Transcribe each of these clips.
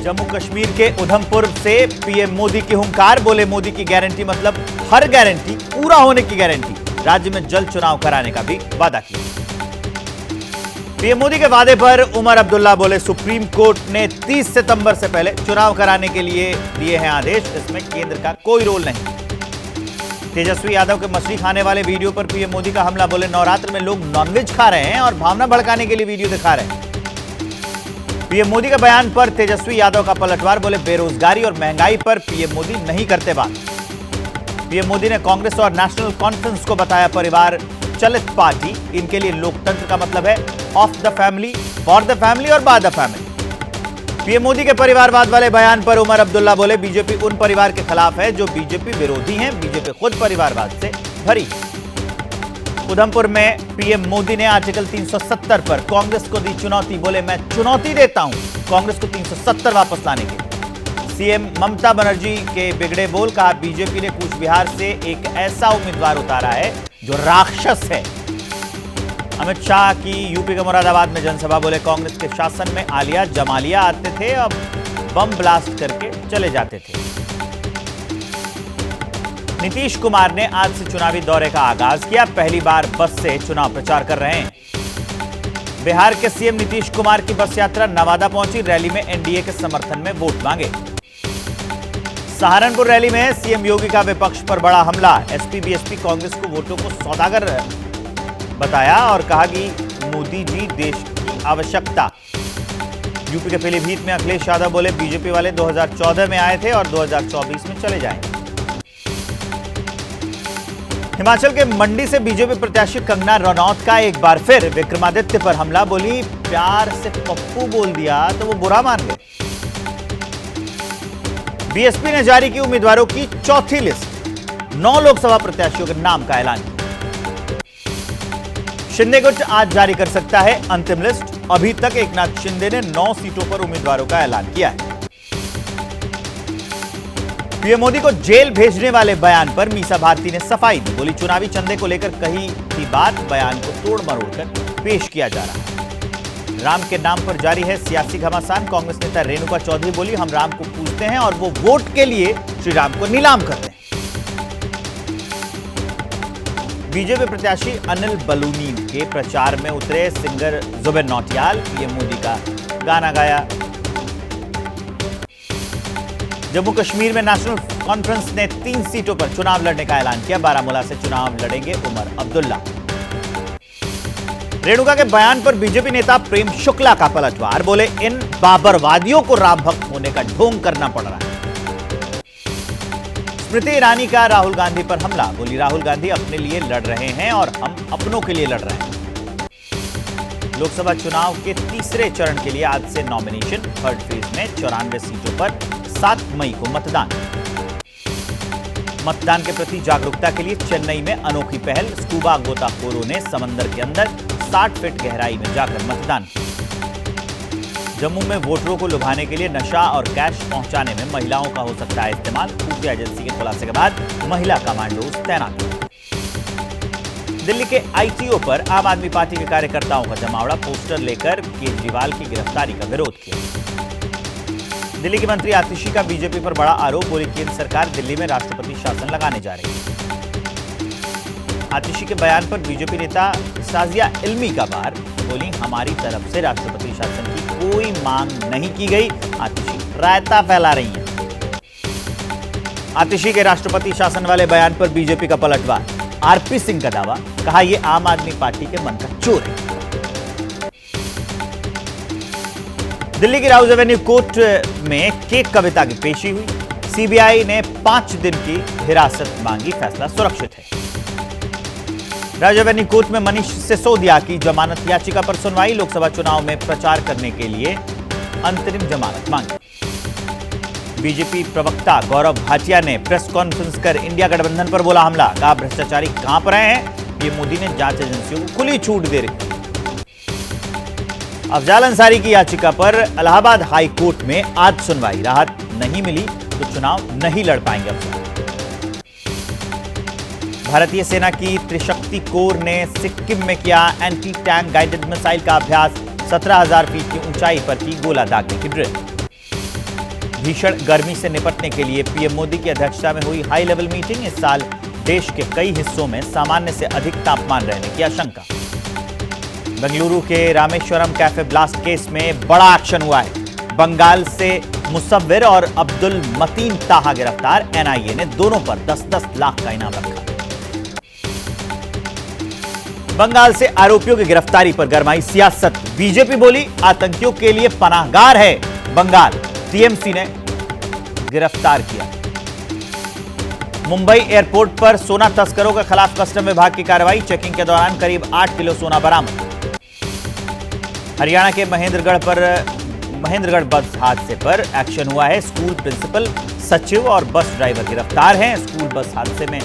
जम्मू कश्मीर के उधमपुर से पीएम मोदी की हुंकार, बोले मोदी की गारंटी मतलब हर गारंटी पूरा होने की गारंटी। राज्य में जल्द चुनाव कराने का भी वादा किया। पीएम मोदी के वादे पर उमर अब्दुल्ला बोले सुप्रीम कोर्ट ने 30 सितंबर से पहले चुनाव कराने के लिए दिए हैं आदेश, इसमें केंद्र का कोई रोल नहीं। तेजस्वी यादव के मछली खाने वाले वीडियो पर पीएम मोदी का हमला, बोले नवरात्र में लोग नॉनवेज खा रहे हैं और भावना भड़काने के लिए वीडियो दिखा रहे हैं। पीएम मोदी के बयान पर तेजस्वी यादव का पलटवार, बोले बेरोजगारी और महंगाई पर पीएम मोदी नहीं करते बात। पीएम मोदी ने कांग्रेस और नेशनल कॉन्फ्रेंस को बताया परिवार चलित पार्टी, इनके लिए लोकतंत्र का मतलब है of the family, for the family और by the family. PM Modi के परिवारवाद वाले बयान पर उमर अब्दुल्ला बोले बीजेपी उन परिवार के खिलाफ है जो बीजेपी विरोधी हैं, बीजेपी खुद परिवारवाद से भरी। उधमपुर में पीएम मोदी ने आर्टिकल 370 पर कांग्रेस को दी चुनौती, बोले मैं चुनौती देता हूं कांग्रेस को 370 वापस लाने के। सीएम ममता बनर्जी के बिगड़े बोल, कहा बीजेपी ने कूच बिहार से एक ऐसा उम्मीदवार उतारा है जो राक्षस है। अमित शाह की यूपी के मुरादाबाद में जनसभा, बोले कांग्रेस के शासन में आलिया जमालिया आते थे, अब बम ब्लास्ट करके चले जाते थे। नीतीश कुमार ने आज से चुनावी दौरे का आगाज किया, पहली बार बस से चुनाव प्रचार कर रहे हैं। बिहार के सीएम नीतीश कुमार की बस यात्रा नवादा पहुंची, रैली में एनडीए के समर्थन में वोट मांगे। सहारनपुर रैली में सीएम योगी का विपक्ष पर बड़ा हमला, एसपी बीएसपी कांग्रेस को वोटों को सौदागर बताया और कहा कि मोदी जी देश की आवश्यकता। यूपी के पीलीभीत में अखिलेश यादव बोले बीजेपी वाले 2014 में आए थे और 2024 में चले जाएंगे। हिमाचल के मंडी से बीजेपी प्रत्याशी कंगना रनौत का एक बार फिर विक्रमादित्य पर हमला, बोली प्यार से पप्पू बोल दिया तो वो बुरा मान गए। बीएसपी ने जारी की उम्मीदवारों की चौथी लिस्ट, 9 लोकसभा प्रत्याशियों के नाम का ऐलान किया। शिंदे गुट आज जारी कर सकता है अंतिम लिस्ट, अभी तक एकनाथ शिंदे ने 9 सीटों पर उम्मीदवारों का ऐलान किया है। पीएम मोदी को जेल भेजने वाले बयान पर मीसा भारती ने सफाई दी, बोली चुनावी चंदे को लेकर कही थी बात, बयान को तोड़ मरोड़ कर पेश किया जा रहा है। राम के नाम पर जारी है सियासी घमासान, कांग्रेस नेता रेणुका चौधरी बोली हम राम को पूजते हैं और वो वोट के लिए श्री राम को नीलाम करते हैं। बीजेपी प्रत्याशी अनिल बलूनी के प्रचार में उतरे सिंगर जुबिन नौटियाल, पीएम मोदी का गाना गाया। जम्मू कश्मीर में नेशनल कॉन्फ्रेंस ने 3 सीटों पर चुनाव लड़ने का ऐलान किया, बारामूला से चुनाव लड़ेंगे उमर अब्दुल्ला। रेणुका के बयान पर बीजेपी नेता प्रेम शुक्ला का पलटवार, बोले इन बाबरवादियों को राम भक्त होने का ढोंग करना पड़ रहा है। स्मृति ईरानी का राहुल गांधी पर हमला, बोली राहुल गांधी अपने लिए लड़ रहे हैं और हम अपनों के लिए लड़ रहे हैं। लोकसभा चुनाव के तीसरे चरण के लिए आज से नॉमिनेशन, थर्ड फेज में 94 सीटों पर 7 मई को मतदान। मतदान के प्रति जागरूकता के लिए चेन्नई में अनोखी पहल, स्कूबा गोताखोरों ने समंदर के अंदर 60 फीट गहराई में जाकर मतदान किया। जम्मू में वोटरों को लुभाने के लिए नशा और कैश पहुंचाने में महिलाओं का हो सकता है इस्तेमाल, खुफिया एजेंसी के खुलासे के बाद महिला कमांडोज तैनात। दिल्ली के आईटीओ पर आम आदमी पार्टी के कार्यकर्ताओं का जमावड़ा, पोस्टर लेकर केजरीवाल की गिरफ्तारी का विरोध किया। दिल्ली की मंत्री आतिशी का बीजेपी पर बड़ा आरोप, बोली केंद्र सरकार दिल्ली में राष्ट्रपति शासन लगाने जा रही है। आतिशी के बयान पर बीजेपी नेता साजिया इल्मी का वार, बोली हमारी तरफ से राष्ट्रपति शासन की कोई मांग नहीं की गई, आतिशी रायता फैला रही है। आतिशी के राष्ट्रपति शासन वाले बयान पर बीजेपी का पलटवार, आरपी सिंह का दावा, कहा यह आम आदमी पार्टी के मन का चोर है। दिल्ली की राउज एवेन्यू कोर्ट में केक कविता की पेशी हुई, सीबीआई ने 5 दिन की हिरासत मांगी, फैसला सुरक्षित है। राउज एवेन्यू कोर्ट में मनीष सिसोदिया की जमानत याचिका पर सुनवाई, लोकसभा चुनाव में प्रचार करने के लिए अंतरिम जमानत मांगी। बीजेपी प्रवक्ता गौरव भाटिया ने प्रेस कॉन्फ्रेंस कर इंडिया गठबंधन पर बोला हमला, कहा भ्रष्टाचारी कांप रहे हैं, ये मोदी ने जांच एजेंसियों को खुली छूट दे रखी। अफजाल अंसारी की याचिका पर इलाहाबाद हाई कोर्ट में आज सुनवाई, राहत नहीं मिली तो चुनाव नहीं लड़ पाएंगे अफजाल। भारतीय सेना की त्रिशक्ति कोर ने सिक्किम में किया एंटी टैंक गाइडेड मिसाइल का अभ्यास, 17,000 फीट की ऊंचाई पर की गोला दागने की ड्रिल। भीषण गर्मी से निपटने के लिए पीएम मोदी की अध्यक्षता में हुई हाई लेवल मीटिंग। इस साल देश के कई हिस्सों में सामान्य से अधिक तापमान रहने की आशंका। बेंगलुरु के रामेश्वरम कैफे ब्लास्ट केस में बड़ा एक्शन हुआ है। बंगाल से मुसव्विर और अब्दुल मतीन ताहा गिरफ्तार। एनआईए ने दोनों पर 10-10 लाख का इनाम रखा। बंगाल से आरोपियों की गिरफ्तारी पर गरमाई सियासत। बीजेपी बोली आतंकियों के लिए पनाहगार है बंगाल। टीएमसी ने गिरफ्तार किया। मुंबई एयरपोर्ट पर सोना तस्करों के खिलाफ कस्टम विभाग की कार्रवाई। चेकिंग के दौरान करीब 8 किलो सोना बरामद। हरियाणा के महेंद्रगढ़ बस हादसे पर एक्शन हुआ है। स्कूल प्रिंसिपल, सचिव और बस ड्राइवर गिरफ्तार हैं। स्कूल बस हादसे में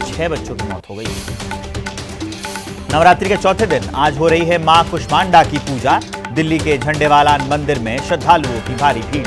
6 बच्चों की मौत हो गई। नवरात्रि के चौथे दिन आज हो रही है मां कुष्मांडा की पूजा। दिल्ली के झंडेवाला मंदिर में श्रद्धालुओं की भारी भीड़।